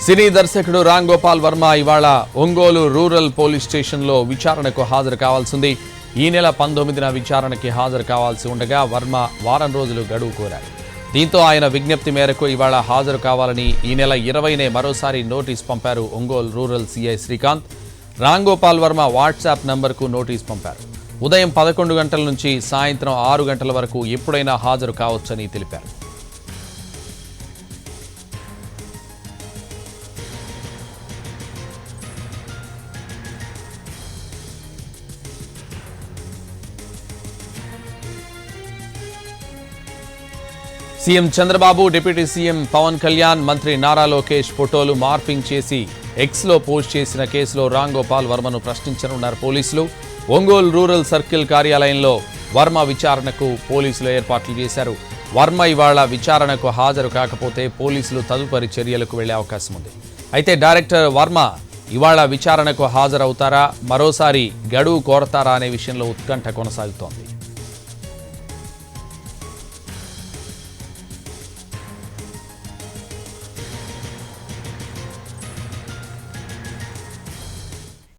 సినీ దర్శకుడు రామ్ గోపాల్ వర్మ ఇవాళ Ongole rural police స్టేషన్లో విచారణకు హాజరు కావాల్సింది. ఈ నెల 19న విచారణకి హాజరు కావాల్సి ఉండగా వర్మ వారం రోజులు గడువు కోరారు. దీంతో ఆయన విజ్ఞప్తి మేరకు ఇవాళ హాజరు కావాలని ఈ నెల 20నే మరోసారి నోటీస్ పంపారు Ongole rural CI Srikanth. Ram Gopal Varma WhatsApp నంబర్కు నోటీస్ పంపారు. ఉదయం 11 గంటల నుంచి సాయంత్రం 6 గంటల వరకు ఎప్పుడైనా హాజరు కావచ్చని తెలిపారు. CM Chandrababu, deputy CM Pawan Kalyan, మంత్రి నారా లోకేష్ ఫోటోలు మార్పింగ్ చేసి ఎక్స్లో పోస్ట్ చేసిన కేసులో రామ్ గోపాల్ వర్మను ప్రశ్నించనున్నారు పోలీసులు. ఒంగోలు రూరల్ సర్కిల్ కార్యాలయంలో వర్మ విచారణకు పోలీసులు ఏర్పాట్లు చేశారు. వర్మ ఇవాళ విచారణకు హాజరు కాకపోతే పోలీసులు తదుపరి చర్యలకు వెళ్లే అవకాశం ఉంది. అయితే డైరెక్టర్ వర్మ ఇవాళ విచారణకు హాజరవుతారా, మరోసారి గడువు కోరతారా అనే విషయంలో ఉత్కంఠ కొనసాగుతోంది.